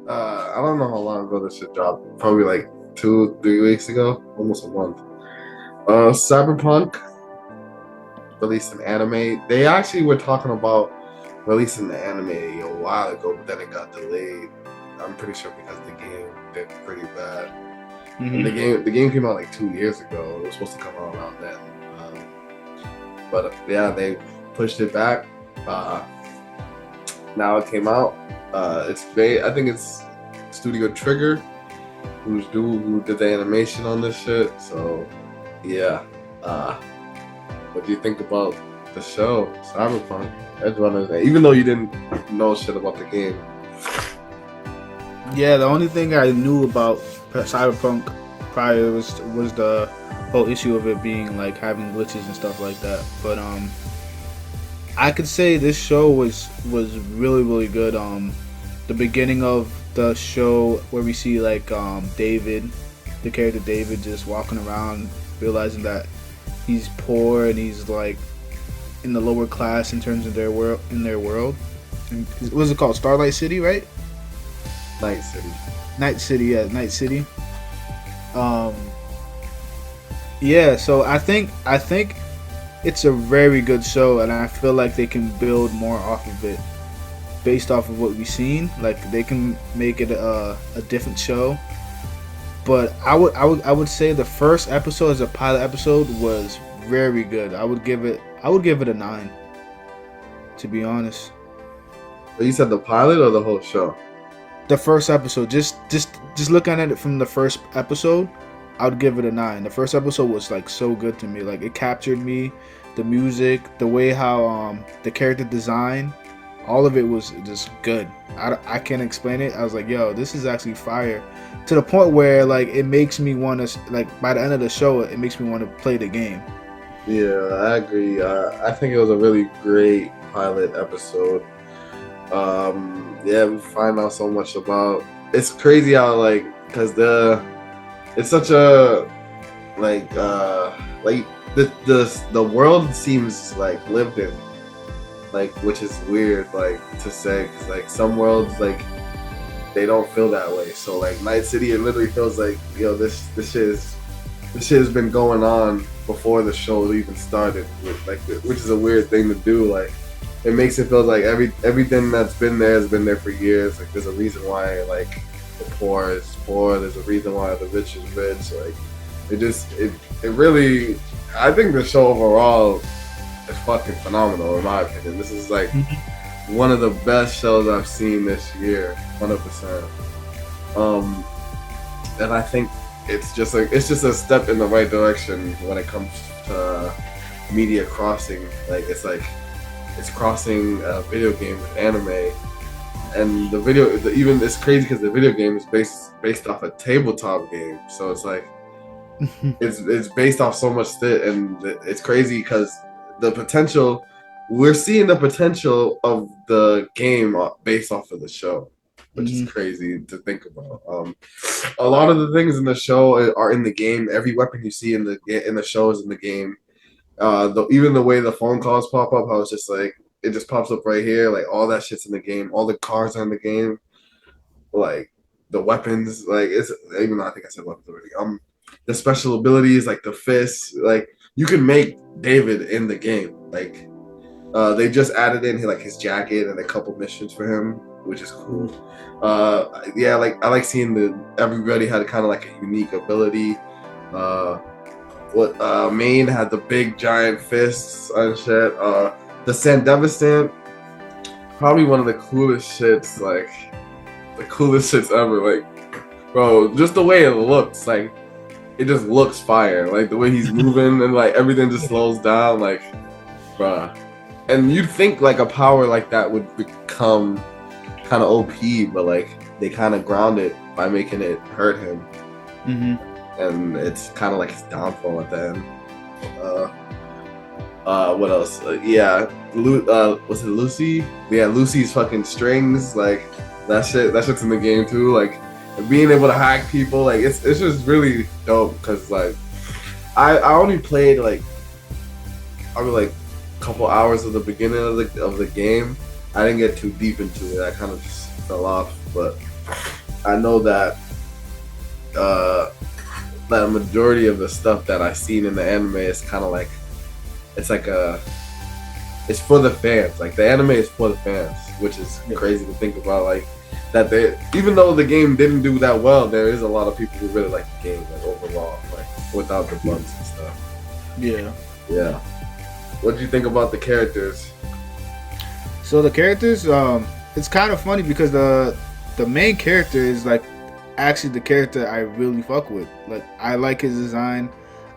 I don't know how long ago this shit dropped. Probably like 2, 3 weeks ago, almost a month. Cyberpunk released an anime. They actually were talking about releasing the anime a while ago, but then it got delayed. I'm pretty sure because the game did pretty bad. And Hmm. the game came out like 2 years ago. It was supposed to come out around then. But yeah, they pushed it back. Uh, Now it came out. I think it's Studio Trigger who did the animation on this shit. So yeah. Uh, what do you think about the show Cyberpunk Edgerunners? Even though you didn't know shit about the game. Yeah, the only thing I knew about Cyberpunk prior was the whole issue of it being like having glitches and stuff like that. But I could say this show was really good. The beginning of the show where we see like David, the character David, just walking around realizing that he's poor and he's like in the lower class in terms of their world. And what was it called? Starlight City, right? Night City. Night City, yeah, Night City. Um, yeah, so I think it's a very good show, and I feel like they can build more off of it based off of what we've seen. Like they can make it a different show. But I would say the first episode as a pilot episode was very good. I would give it a 9, to be honest. But you said the pilot or the whole show? The first episode, just looking at it from the first episode, I would give it a 9. The first episode was like so good to me. Like it captured me, the music, the way how the character design, all of it was just good. I can't explain it. I was like, yo, this is actually fire. To the point where like it makes me want to like by the end of the show, it makes me want to play the game. Yeah, I agree. I think it was a really great pilot episode. Yeah, we find out so much about. It's crazy how like because it's such a like the world seems like lived in, like, which is weird like to say because like some worlds like they don't feel that way. So like Night City, it literally feels like this shit has been going on before the show even started, which is a weird thing to do. Like it makes it feel like everything that's been there has been there for years. Like there's a reason why like the poor is poor. There's a reason why the rich is rich. Like it really. I think the show overall is fucking phenomenal in my opinion. This is like one of the best shows I've seen this year, 100%. Um, and I think it's just a step in the right direction when it comes to media crossing. It's crossing a video game with anime, and even it's crazy because the video game is based off a tabletop game. So it's like it's based off so much shit, and it's crazy because the potential we're seeing the potential of the game based off of the show, which is Hmm. crazy to think about. A lot of the things in the show are in the game. Every weapon you see in the show is in the game. Even the way the phone calls pop up, how it's just like it just pops up right here. Like all that shit's in the game. All the cars are in the game. Like the weapons, like it's even though I think I said weapons already. The special abilities, like the fists, like you can make David in the game. Like they just added in like his jacket and a couple missions for him, which is cool. Yeah, like I like seeing everybody had kind of like a unique ability. Uh, Maine had the big giant fists and shit. The Sandevistan, probably one of the coolest shits, like the coolest shits ever. Like, bro, just the way it looks, like it just looks fire. Like the way he's moving and like everything just slows down, like, bruh. And you'd think like a power like that would become kind of OP, but like they kind of ground it by making it hurt him, Hmm. and it's kind of like his downfall at the end. Uh, what else? Yeah, was it Lucy? Yeah, Lucy's fucking strings, like that shit. That shit's in the game too. Like being able to hack people, like it's just really dope because like I only played like probably like a couple hours of the beginning of the game. I didn't get too deep into it. I kind of just fell off, but I know that uh, that a majority of the stuff that I've seen in the anime is kind of like it's like a it's for the fans. Like the anime is for the fans, which is Yeah. crazy to think about. Like that they even though the game didn't do that well, there is a lot of people who really like the game, like overall, like without the bugs and stuff. Yeah. Yeah. What do you think about the characters? So the characters, it's kind of funny because the main character is like actually the character I really fuck with. Like I like his design,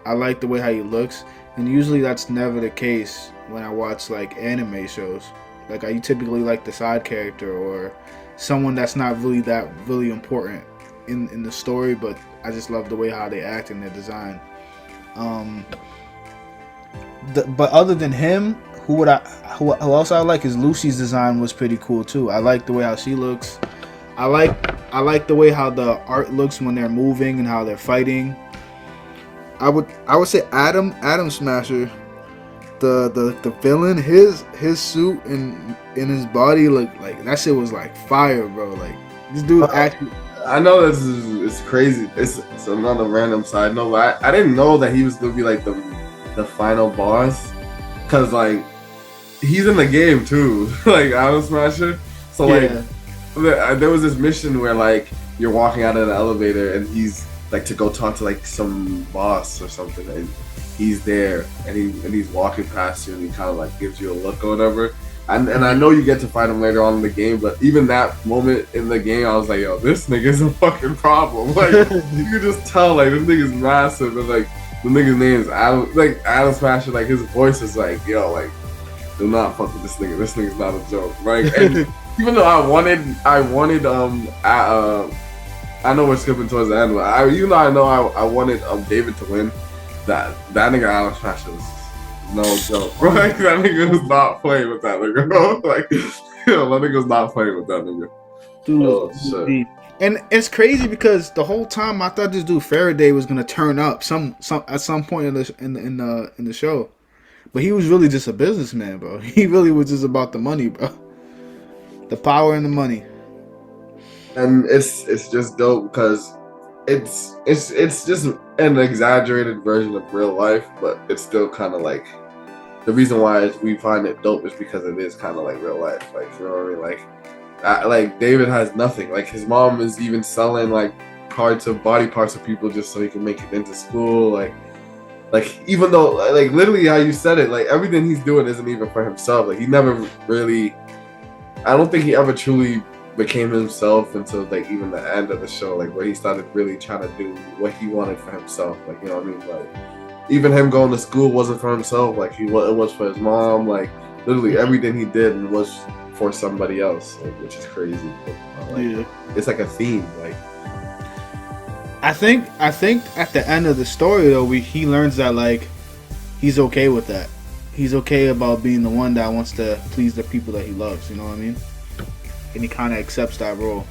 I like the way how he looks, and usually that's never the case when I watch like anime shows. Like I typically like the side character or someone that's not really important in the story, but I just love the way how they act and their design. Um, but other than him, who else I like is Lucy's design was pretty cool too. I like the way how she looks. I like the way how the art looks when they're moving and how they're fighting. I would say Adam Smasher, the villain, his suit and in his body look like that shit was like fire, bro. Like this dude actually. I know this is it's crazy. It's another random side note, but I didn't know that he was gonna be like the final boss, cause like he's in the game too, like Adam Smasher. So like there was this mission where like you're walking out of the elevator and he's like to go talk to like some boss or something, and he's there and he's walking past you and he kind of like gives you a look or whatever. And I know you get to fight him later on in the game, but even that moment in the game, I was like, yo, this nigga's a fucking problem. Like, you can just tell, like, this nigga's massive, and, like, the nigga's name is Adam Smasher, like, his voice is like, yo, like, do not fuck with this nigga. This nigga's not a joke. Like, and even though I know we're skipping towards the end, but even though I wanted David to win, that nigga Adam Smasher was no joke, bro. Like, that nigga was not playing with that nigga, bro. Like, yo, that nigga was not playing with that nigga. Dude, shit. And it's crazy because the whole time I thought this dude Faraday was gonna turn up at some point in the show, but he was really just a businessman, bro. He really was just about the money, bro. The power and the money. And it's just dope because it's just an exaggerated version of real life, but it's still kind of like the reason why we find it dope is because it is kind of like real life. Like, you know what I mean? Like David has nothing. Like his mom is even selling like body parts of people just so he can make it into school. Like even though like literally how you said it, like everything he's doing isn't even for himself. Like he never really, I don't think he ever truly became himself until like even the end of the show, like where he started really trying to do what he wanted for himself. Like, you know what I mean? Like even him going to school wasn't for himself. Like it was for his mom. Like literally everything he did was for somebody else, like, which is crazy. Like, it's like a theme. Like I think at the end of the story though, he learns that like he's okay with that. He's okay about being the one that wants to please the people that he loves. You know what I mean? And he kind of accepts that role.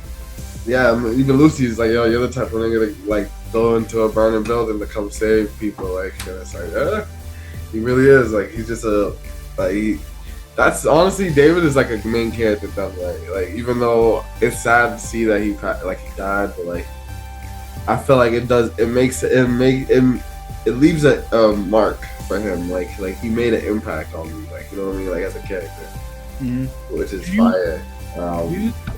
Yeah, I mean, even Lucy's like, yo, you're the type of nigga to like go into a burning building to come save people. Like, and it's like, he really is. Like, he's just that's honestly, David is like a main character done right. Like, even though it's sad to see that he died, but like, I feel like it leaves a mark for him. Like he made an impact on me. Like, you know what I mean? Like as a character, which is fire.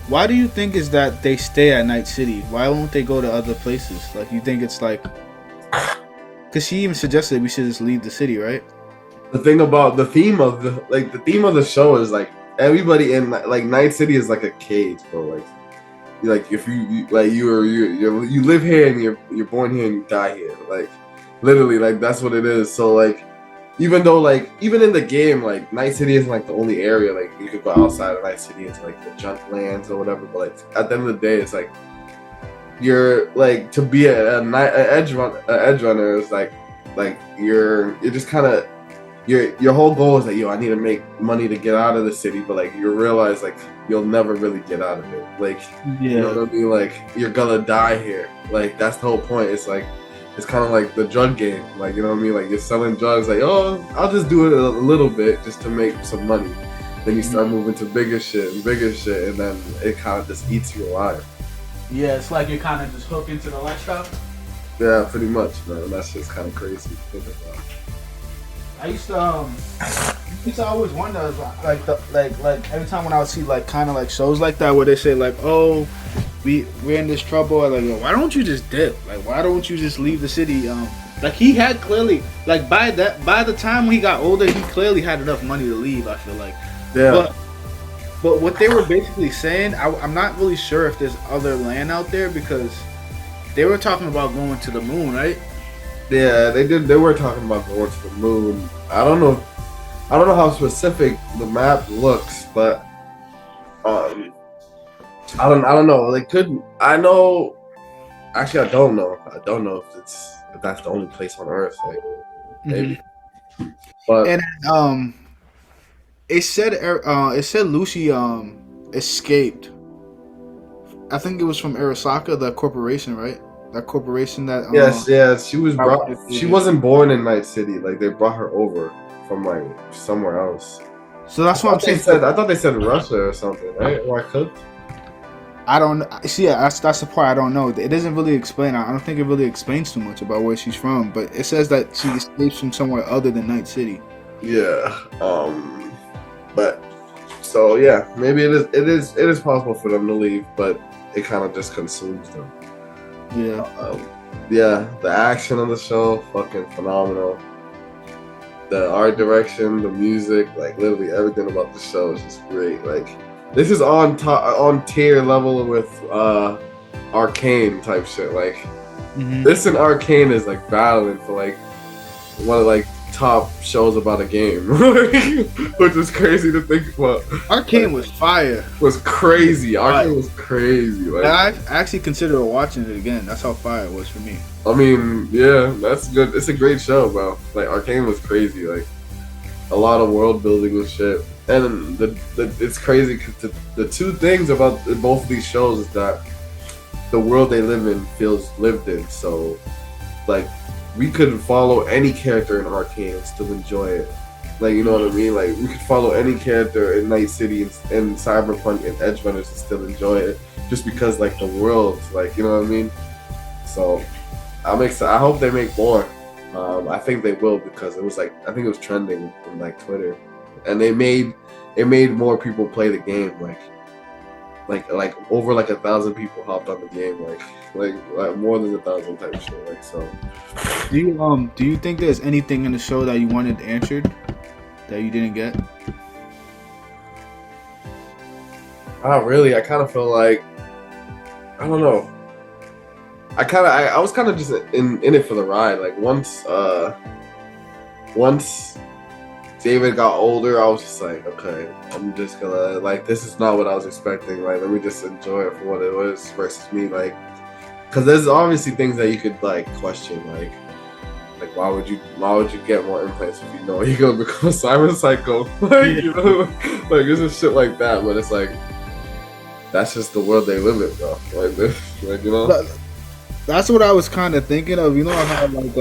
Why do you think is that they stay at Night City? Why won't they go to other places? Like, you think it's like, because she even suggested we should just leave the city, right? The thing about the theme of the show is like everybody in like Night City is like a cage, bro. Like if you live here and you're born here and you die here. Like literally, like that's what it is. So like. Even though, like, even in the game, like, Night City isn't, like, the only area, like, you could go outside of Night City into, like, the junk lands or whatever, but, like, at the end of the day, it's, like, you're, like, to be an edge runner is, like, you're just kind of, your whole goal is, like, yo, I need to make money to get out of the city, but, like, you realize, like, you'll never really get out of it. Like, you know what I mean? Like, you're gonna die here. Like, that's the whole point. It's, like, it's kind of like the drug game, like, you know what I mean? Like, you're selling drugs, like, oh, I'll just do it a little bit just to make some money. Then you start moving to bigger shit, and then it kind of just eats you alive. Yeah, it's like you're kind of just hooked into the lifestyle. Yeah, pretty much, man. That's just kind of crazy to think about. I used to always wonder, like every time when I would see like kind of like shows like that where they say like, oh, we're in this trouble, like, yo, why don't you just dip? Like, why don't you just leave the city? Like he had clearly, like by the time he got older, he clearly had enough money to leave. I feel like, Yeah. but what they were basically saying, I'm not really sure if there's other land out there because they were talking about going to the moon, right? Yeah, they did. They were talking about going to the moon. I don't know. I don't know how specific the map looks, but I don't know. They could. I know. Actually, I don't know. I don't know if that's the only place on Earth. Like maybe, but And it said Lucy escaped. I think it was from Arasaka, the corporation, right? That corporation that yes, yes. She was I brought. wanted to She do. wasn't born in Night City. Like they brought her over from like somewhere else. So that's what I'm saying. I thought they said Russia or something, right? Or I could. I don't see. Yeah, that's the part I don't know. It doesn't really explain. I don't think it really explains too much about where she's from. But it says that she escapes from somewhere other than Night City. Yeah. But so yeah, maybe it is possible for them to leave, but it kind of just consumes them. Yeah. Yeah, the action of the show, fucking phenomenal. The art direction, the music, like literally everything about the show is just great. Like this is on tier level with Arcane type shit. Like this and Arcane is like battling for like one of like top shows about a game, which is crazy to think about. Arcane was fire. Was crazy. Arcane was crazy. Like I actually consider watching it again. That's how fire it was for me. I mean, yeah, that's good. It's a great show, bro. Like Arcane was crazy. Like a lot of world building and shit. And it's crazy because the two things about both of these shows is that the world they live in feels lived in. So, like, we could follow any character in Arcane and still enjoy it. Like, you know what I mean? Like, we could follow any character in Night City and Cyberpunk and Edgerunners and still enjoy it, just because like the world, like, you know what I mean? So, I'm excited. I hope they make more. I think they will because it was like I think it was trending on like Twitter, and it made more people play the game. Like over like 1,000 people hopped on the game. Like more than 1,000 type shit. Like so. Do you think there's anything in the show that you wanted answered that you didn't get? Not really. I kind of feel like I don't know. I was kind of just in it for the ride. Like once David got older, I was just like, okay, I'm just gonna like this is not what I was expecting. Like let me just enjoy it for what it was versus me like, because there's obviously things that you could like question like why would you get more implants if you know you're gonna become a cyber psycho? Like you know, like it's just shit like that. But it's like that's just the world they live in, bro. Like this, like you know. That's what I was kind of thinking of. You know how like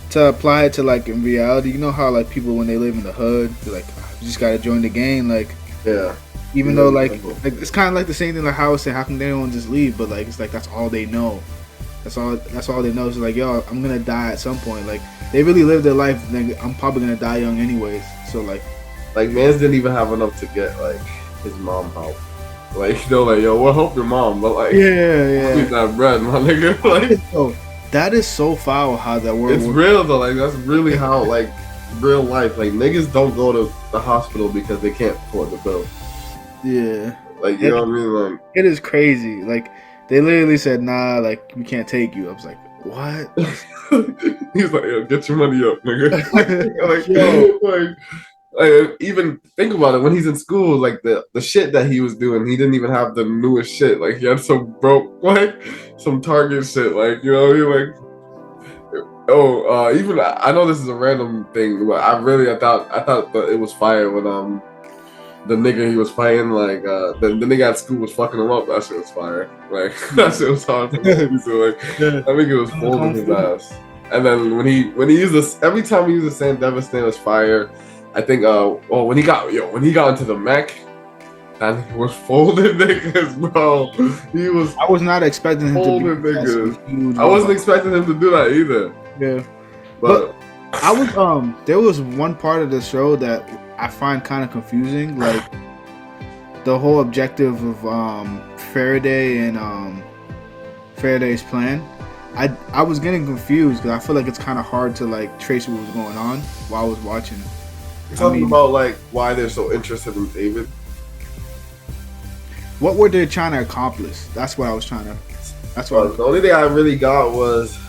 to apply it to like in reality. You know how like people when they live in the hood, they're like you just gotta join the gang. Like Yeah. even though like it's kind of like the same thing like how I was saying. How come they don't just leave? But like it's like that's all they know. That's all they know. Is like yo, I'm gonna die at some point. Like they really live their life. Like, I'm probably gonna die young anyways. So like mans didn't even have enough to get like his mom help. Like you know, like yo, we'll help your mom, but like yeah, eat that bread, my nigga. Like oh, that is so foul how that works. It's real though. Like that's really how like real life. Like niggas don't go to the hospital because they can't afford the bill. Yeah. Like you know what I mean? Like it is crazy. Like they literally said, "Nah, like we can't take you." I was like, "What?" He's like, "Yo, get your money up, nigga." Like, Yo. like, even think about it. When he's in school, like the shit that he was doing, he didn't even have the newest shit. Like he had some broke, like some Target shit. Like you know, he like. Oh, even I know this is a random thing, but I thought that it was fire when the nigga he was fighting like the nigga at school was fucking him up. That shit was fire. Like that shit was hard for me. So like I think it was folding his ass. And then when he used this every time he used the same devastating was fire. I think when he got into the mech That nigga was folding niggas, bro. He was I was not expecting him to be folding some niggas. huge I wasn't robot. expecting him to do that either. Yeah, but But I was there was one part of the show that I find kind of confusing, like the whole objective of Faraday and Faraday's plan. I was getting confused because I feel like it's kind of hard to like trace what was going on while I was watching. you're I talking mean, about like why they're so interested in David. what were they trying to accomplish? That's what I was trying to. That's what. The only thing I really got was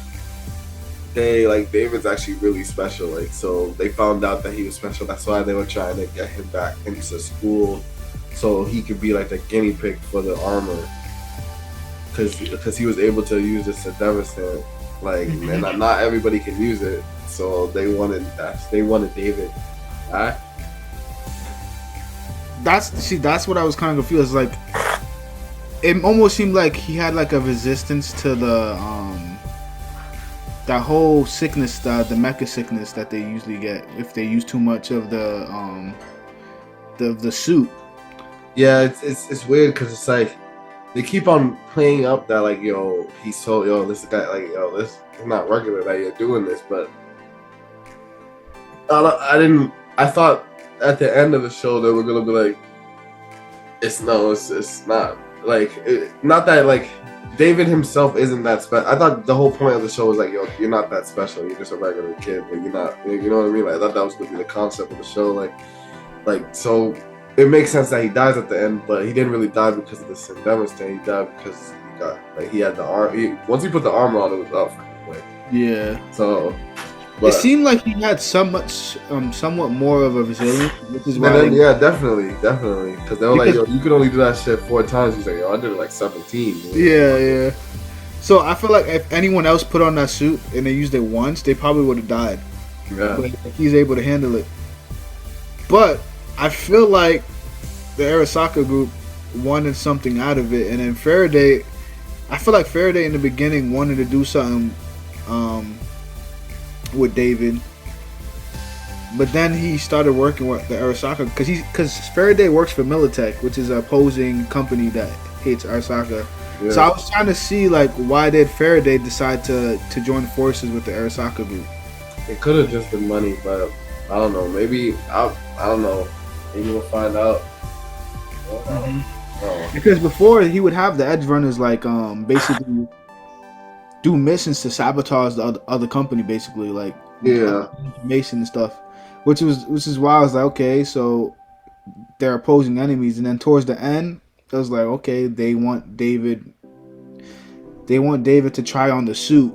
they like David's actually really special. Like so they found out that he was special. That's why they were trying to get him back into school so he could be like the guinea pig for the armor. Because he was able to use this to devastate, like, and not everybody can use it, so they wanted that. They wanted David. Right? That's what I was kind of confused. Like, it almost seemed like he had like a resistance to the that whole sickness, the mecha sickness that they usually get if they use too much of the suit. Yeah, it's weird because it's like they keep on playing up that like he's so this guy like this is not regular that you're doing this, but I thought at the end of the show they were gonna be like it's not like not that like David himself isn't that special. I thought the whole point of the show was like you're not that special, you're just a regular kid, but you're not, you know what I mean? Like, I thought that was gonna be the concept of the show, like so. It makes sense that he dies at the end, but he didn't really die because of the Syndemics thing. He died because he had the arm. Once he put the armor on, it was up for him. Like, Yeah. so, It seemed like he had somewhat more of a resilience, which is why. yeah, definitely, because they were like, you could only do that shit 4 times. He's like, I did it like 17. Yeah. So I feel like if anyone else put on that suit and they used it once, they probably would have died. Yeah. But he's able to handle it. But I feel like the Arasaka group wanted something out of it, and then Faraday. I feel like Faraday in the beginning wanted to do something with David, but then he started working with the Arasaka because Faraday works for Militech, which is an opposing company that hates Arasaka. Yeah. So I was trying to see like why did Faraday decide to join forces with the Arasaka group? It could have just been money, but I don't know. Maybe I don't know. Maybe we'll find out. Because before he would have the Edgerunners like basically do missions to sabotage the other company, basically like information and stuff, which is why I was like, okay, so they're opposing enemies, and then towards the end, I was like, okay, they want David to try on the suit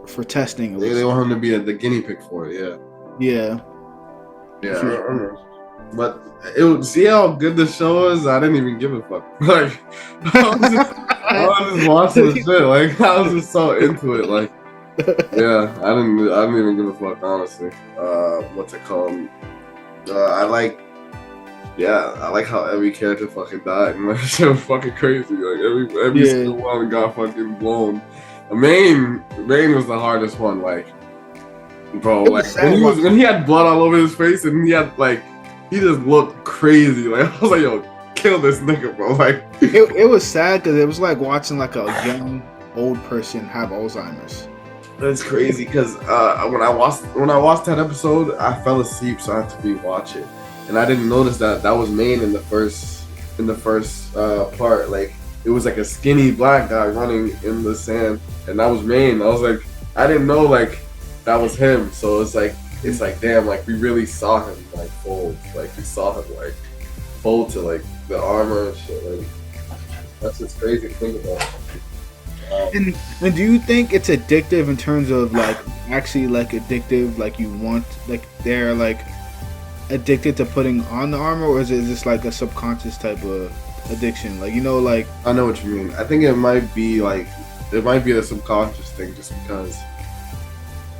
for testing. They want him to be the guinea pig for it. Yeah. But see how good the show is. I didn't even give a fuck. Like I was just watching the shit. Like I was just so into it. Like I didn't even give a fuck, honestly. What's it called? I like how every character fucking died. And that shit was fucking crazy. Like every single one got fucking blown. The main was the hardest one. Like, bro, like when he had blood all over his face and he had like. He just looked crazy. Like I was like, yo, kill this nigga, bro. Like it was sad because it was like watching like a young old person have Alzheimer's. That's crazy because when I watched that episode, I fell asleep, so I had to rewatch it, and I didn't notice that was Main in the first part. Like it was like a skinny black guy running in the sand, and that was Main. I was like, I didn't know like that was him. So it's like damn, like we really saw him like fold, like we saw him like fold to like the armor and shit. Like that's just crazy to think about. And do you think it's addictive in terms of like actually like addictive, like you want like they're like addicted to putting on the armor, or is it just like a subconscious type of addiction? Like like I know what you mean. I think it might be a subconscious thing just because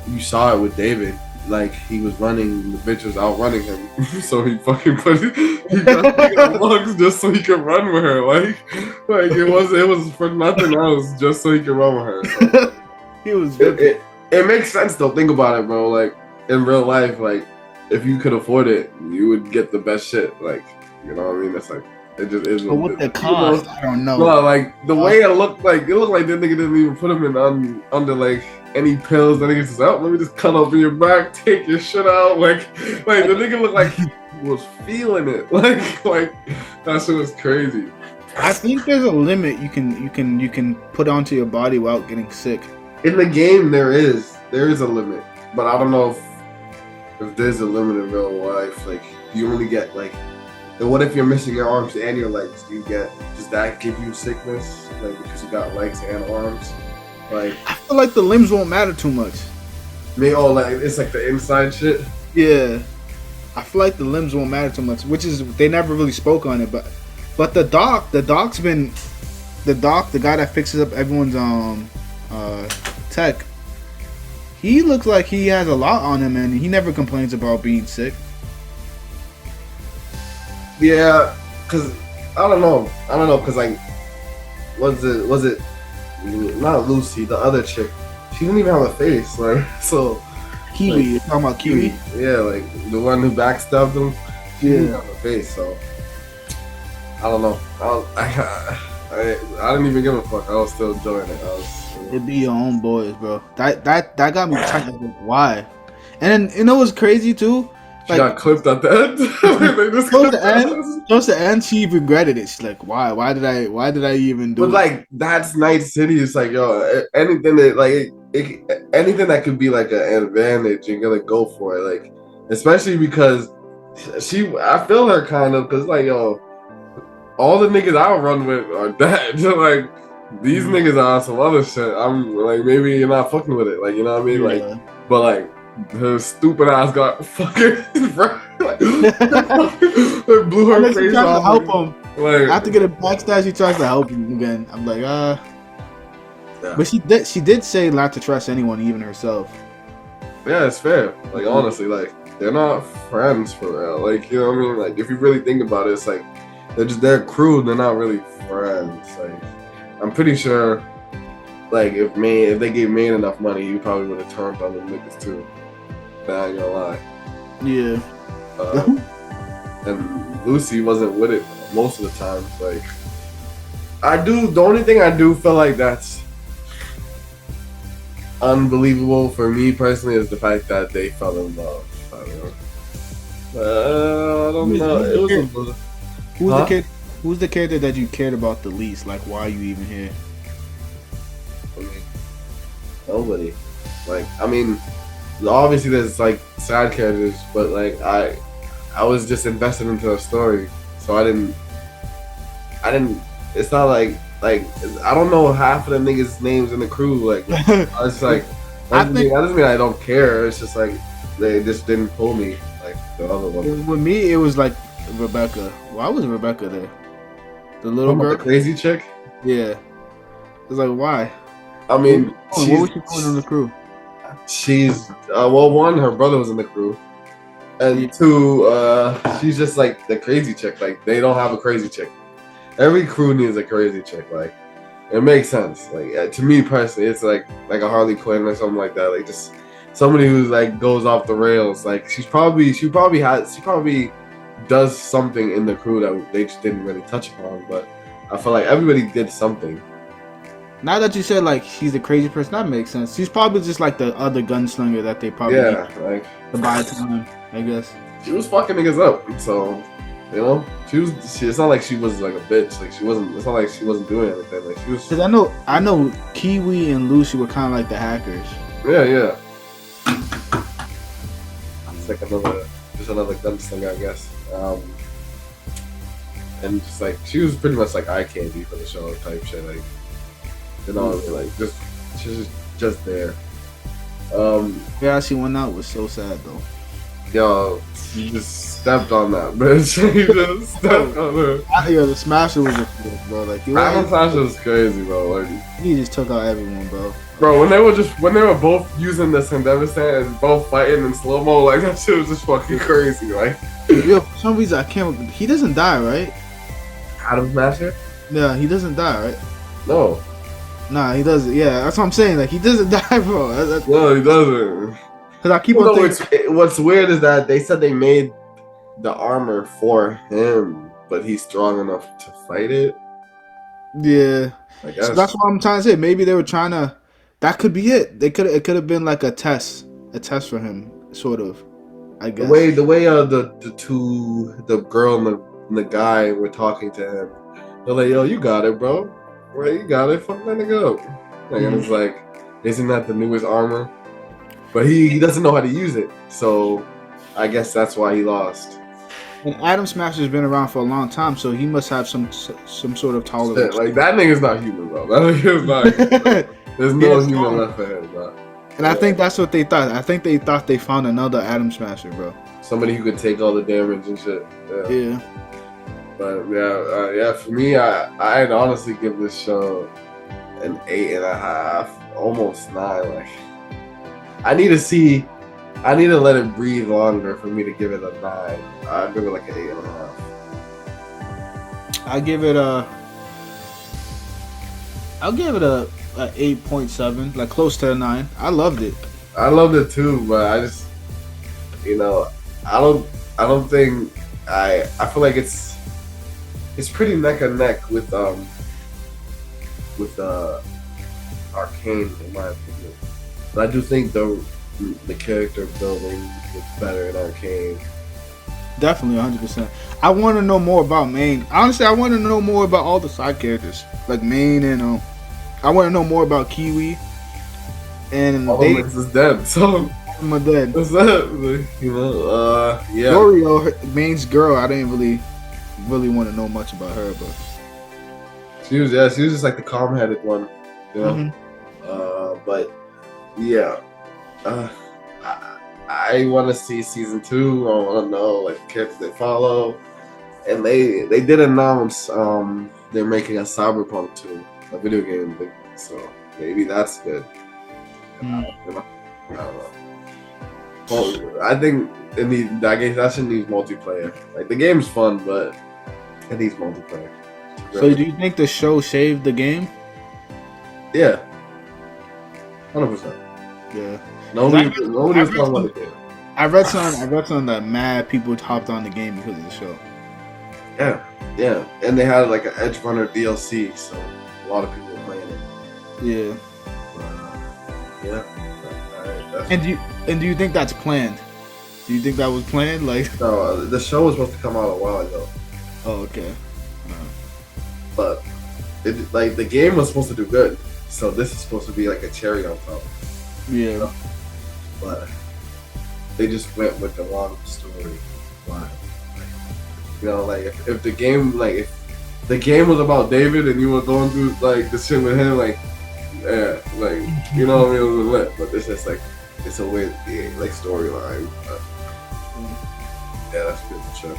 you saw it with David. Like he was running, the bitch was outrunning him, so he fucking he got lungs just so he could run with her. Like it was for nothing else, just so he could run with her. So, he was. It makes sense though. Think about it, bro. Like in real life, like if you could afford it, you would get the best shit. Like you know what I mean? That's like It just But isn't. with the You know, cost, I don't know. no, like the way it looked like that nigga didn't even put him in under like any pills. The nigga just let me just cut open your back, take your shit out. Like the nigga looked like he was feeling it. Like that shit was crazy. I think there's a limit you can put onto your body without getting sick. In the game, there is a limit, but I don't know if there's a limit in real life. Like you only get like. And what if you're missing your arms and your legs? Does that give you sickness? Like because you got legs and arms? Like I feel like the limbs won't matter too much. like it's like the inside shit. Yeah, I feel like the limbs won't matter too much, which is they never really spoke on it. But the doc's been the guy that fixes up everyone's tech. He looks like he has a lot on him, and he never complains about being sick. Yeah, cause I don't know, cause like was it not Lucy, the other chick? She didn't even have a face, like so. Kiwi, like, you're talking about Kiwi? Yeah, like the one who backstabbed him. She didn't have a face, so I don't know. I didn't even give a fuck. I was still enjoying it. It be your own boys, bro. That got me tight. Like, why? And then you know what's crazy too? She got clipped at the end. They just close to end, she regretted it. She's like, "Why? Why did I even do?" But it? like, that's Night City. It's like, yo, anything that anything that could be like an advantage, you're gonna go for it. Like, especially because I feel her kind of because like, yo, all the niggas I run with are dead. Like, these niggas are on some other shit. I'm like, maybe you're not fucking with it. Like, you know what I mean? Yeah. Like, but like. Her stupid ass got fucking like, blew her face tries off. to help him. Like, After getting backstab, she tries to help him again. I'm like, Yeah. But she did say not to trust anyone, even herself. Yeah, it's fair. Like honestly, like they're not friends for real. Like you know what I mean? Like if you really think about it, it's like they're crew. They're not really friends. Like I'm pretty sure. Like if they gave Maine enough money, he probably would have turned on the niggas too. I ain't gonna lie. Yeah. And Lucy wasn't with it most of the time. Like the only thing I do feel like that's unbelievable for me personally is the fact that they fell in love. I don't know. Who's the character that you cared about the least? Like, why are you even here? Nobody. Like, I mean, obviously there's like side characters, but like I was just invested into the story, so I didn't. It's not like I don't know half of the niggas' names in the crew. Like I was like, that doesn't mean I don't care. It's just like they just didn't pull me like the other one. With me, it was like Rebecca. Why was Rebecca there? The little girl, the crazy chick. Yeah, it was like why? I mean, what was she doing on the crew? She's one, her brother was in the crew, and two, she's just like the crazy chick. Like they don't have a crazy chick. Every crew needs a crazy chick. Like it makes sense. Like to me personally, it's like a Harley Quinn or something like that. Like just somebody who's like goes off the rails. Like she probably does something in the crew that they just didn't really touch upon. But I feel like everybody did something. Now that you said like she's the crazy person, that makes sense. She's probably just like the other gunslinger that they probably like to buy time, I guess. She was fucking niggas up, so you know it's not like she was like a bitch. Like she wasn't. It's not like she wasn't doing anything. Like she was. Cause I know Kiwi and Lucy were kind of like the hackers. Yeah. It's like another gunslinger, I guess. And just like she was pretty much like eye candy for the show type shit. Like. You know, like she's just there. Yeah, she went out was so sad though. Yo, you just stepped on that bitch. You just stepped on her. Yo, the Smasher was just good, bro. Like the Smasher was crazy, bro. Like he just took out everyone, bro. Bro, when they were both using the Endeavor stand and both fighting in slow mo, like that shit was just fucking crazy, like. Yo, for some reason I can't. He doesn't die, right? Adam Smasher? Yeah, he doesn't die, right? No. Nah, he doesn't. Yeah, that's what I'm saying. Like, he doesn't die, bro. No, he doesn't. Because I keep on thinking. What's weird is that they said they made the armor for him, but he's strong enough to fight it. Yeah. I So that's guess what I'm trying to say. Maybe they were trying to. That could be it. It could have been like a test for him, sort of. I guess. the way the girl and the guy were talking to him, they're like, "Yo, you got it, bro. Right, you got it. Fuck that nigga up." Like, and it's like, isn't that the newest armor? But he doesn't know how to use it, so I guess that's why he lost. And Adam Smasher's been around for a long time, so he must have some sort of tolerance. Like that nigga's not human, bro. That nigga's not human. There's no human left for him, bro. And I think that's what they thought. I think they thought they found another Adam Smasher, bro. Somebody who could take all the damage and shit. Yeah. But yeah. For me, I'd honestly give this show an 8.5, almost 9. Like, I need to let it breathe longer for me to give it a 9. I'd give it like an 8.5. I'll give it a 8.7, like close to a 9. I loved it. I loved it too, but I just, I don't think I feel like it's pretty neck and neck with Arcane, in my opinion. But I do think the character building was better in Arcane. Definitely 100%. I want to know more about Main. Honestly, I want to know more about all the side characters, like Main and I want to know more about Kiwi. And This is dead, so I'm dead. What's that? Yeah. Dorio, Main's girl. I didn't really want to know much about her, but she was just like the calm-headed one, you know. But yeah, I want to see season 2. I want to know like the characters they follow, and they did announce they're making a Cyberpunk 2, a video game, so maybe that's good. I don't know. Well, I think that shit needs multiplayer. Like the game's fun, but it needs multiplayer. So do you think the show saved the game? Yeah, 100%. Yeah. Nobody was talking about the game. I read something that mad people hopped on the game because of the show. Yeah, and they had like an Edgerunner DLC, so a lot of people were playing it. Yeah. Yeah. And do you think that's planned? Do you think that was planned? Like, no, the show was supposed to come out a while ago. Oh, okay. But the game was supposed to do good, so this is supposed to be like a cherry on top. Yeah. But they just went with the wrong story. Why? Like if the game was about David and you were going through like the shit with him, like yeah, like you know what I mean, it was lit. But it's just like it's a weird like storyline. Yeah, that's good for sure.